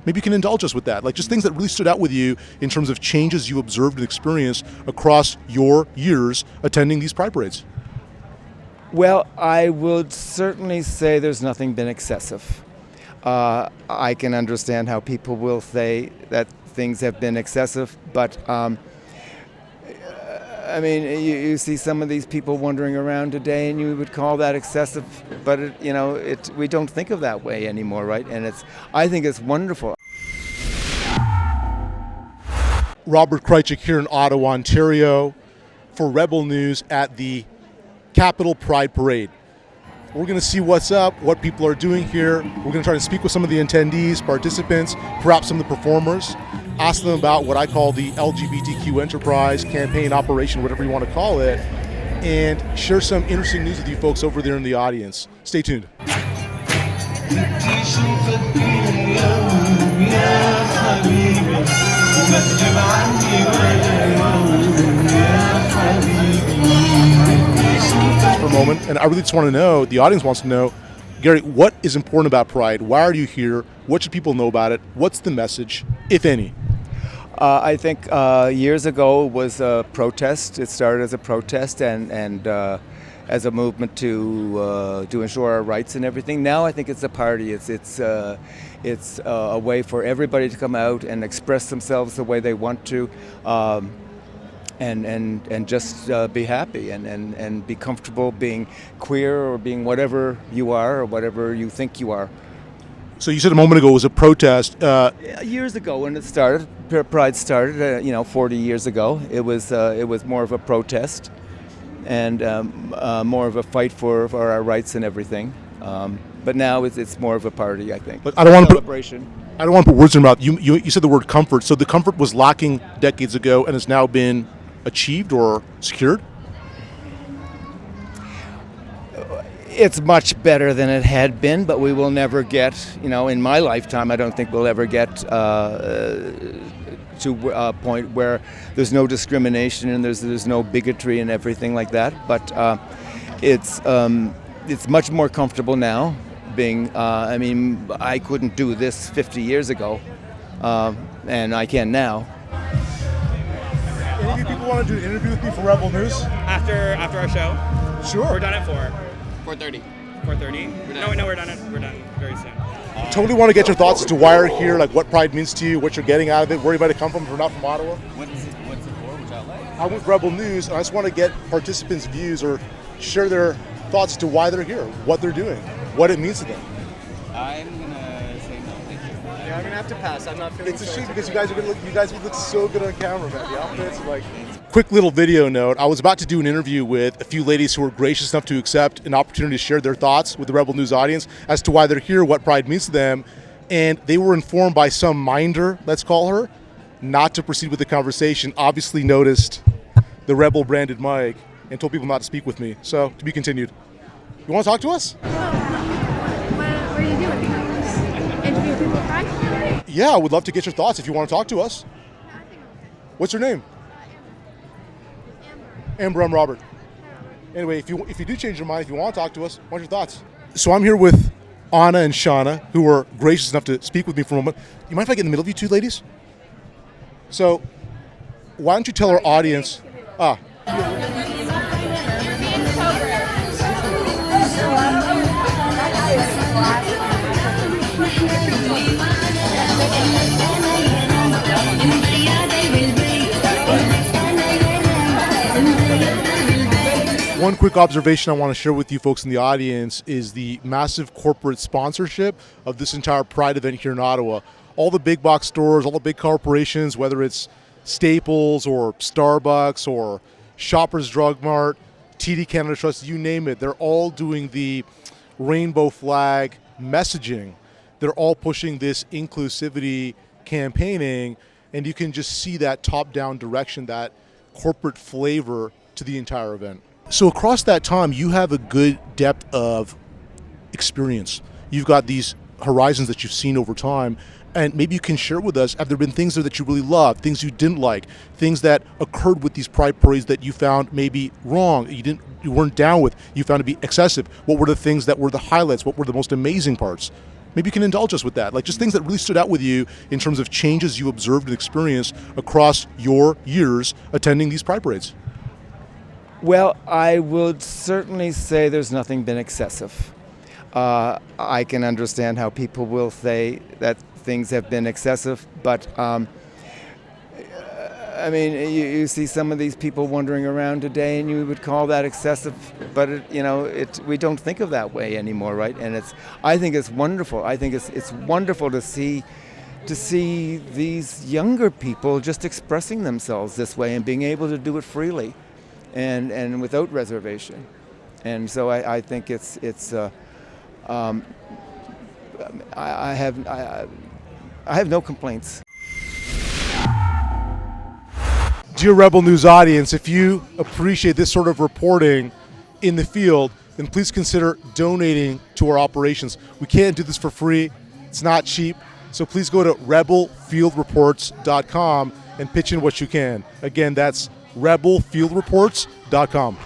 Maybe you can indulge us with that, like just things that really stood out with you in terms of changes you observed and experienced across your years attending these Pride parades. Well, I would certainly say there's nothing been excessive. I can understand how people will say that things have been excessive, but I mean, you see some of these people wandering around today, and you would call that excessive, but we don't think of that way anymore, right? And I think it's wonderful. Robert Kraychik here in Ottawa, Ontario, for Rebel News at the Capital Pride Parade. We're going to see what's up, what people are doing here. We're going to try to speak with some of the attendees, participants, perhaps some of the performers, ask them about what I call the LGBTQ enterprise, campaign, operation, whatever you want to call it, and share some interesting news with you folks over there in the audience. Stay tuned. For a moment, and I really just want to know, the audience wants to know, Gary, what is important about Pride? Why are you here? What should people know about it? What's the message, if any? I think years ago it was a protest. It started as a protest and as a movement to ensure our rights and everything. Now I think it's a party. It's a way for everybody to come out and express themselves the way they want to, and just be happy and be comfortable being queer or being whatever you are or whatever you think you are. So you said a moment ago it was a protest. Years ago when it started, Pride started, 40 years ago. It was more of a protest and more of a fight for our rights and everything. But now it's more of a party, I think. But I don't want to celebration. I don't want to put words in your mouth. You said the word comfort. So the comfort was lacking decades ago and has now been achieved or secured? It's much better than it had been, but we will never get, in my lifetime, I don't think we'll ever get to a point where there's no discrimination and there's no bigotry and everything like that. But it's much more comfortable now being, I couldn't do this 50 years ago, and I can now. Any of you people want to do an interview with me for Rebel News? After our show? Sure. We're done at 4. 4:30. 4:30? No, we're done very soon. Totally want to get your thoughts as to why you're here, like what Pride means to you, what you're getting out of it, where you might have come from if you're not from Ottawa. What's it for? Which outlet? I'm with Rebel News, and I just want to get participants' views or share their thoughts as to why they're here, what they're doing, what it means to them. I'm gonna say no, thank you. Yeah, I'm gonna have to pass. I'm not feeling. It's a shame because you guys would look so good on camera, man. The outfits are like. Quick little video note. I was about to do an interview with a few ladies who were gracious enough to accept an opportunity to share their thoughts with the Rebel News audience as to why they're here, what Pride means to them, and they were informed by some minder, let's call her, not to proceed with the conversation. Obviously noticed the Rebel branded mic and told people not to speak with me. So, to be continued. You want to talk to us? What are you doing? Interview people with Pride? Yeah, I would love to get your thoughts if you want to talk to us. What's your name? Amber, I'm Robert. Anyway, if you do change your mind, if you want to talk to us, what's your thoughts? So I'm here with Anna and Shauna, who were gracious enough to speak with me for a moment. You mind if I get in the middle of you two ladies? So, why don't you tell our audience... One quick observation I want to share with you folks in the audience is the massive corporate sponsorship of this entire Pride event here in Ottawa. All the big box stores, all the big corporations, whether it's Staples or Starbucks or Shoppers Drug Mart, TD Canada Trust, you name it, they're all doing the rainbow flag messaging. They're all pushing this inclusivity campaigning, and you can just see that top-down direction, that corporate flavor to the entire event. So across that time, you have a good depth of experience. You've got these horizons that you've seen over time, and maybe you can share with us, have there been things there that you really loved, things you didn't like, things that occurred with these Pride parades that you found maybe wrong, you weren't down with, you found to be excessive? What were the things that were the highlights? What were the most amazing parts? maybe you can indulge us with that. Like just things that really stood out with you in terms of changes you observed and experienced across your years attending these Pride parades. Well, I would certainly say there's nothing been excessive. I can understand how people will say that things have been excessive, but I mean, you see some of these people wandering around today, and you would call that excessive, but we don't think of that way anymore, right? And I think it's wonderful. I think it's wonderful to see these younger people just expressing themselves this way and being able to do it freely, and without reservation. And so I think I have no complaints. Dear Rebel News audience, if you appreciate this sort of reporting in the field, then please consider donating to our operations. We can't do this for free. It's not cheap. So please go to rebelfieldreports.com and pitch in what you can. Again, that's rebelfieldreports.com.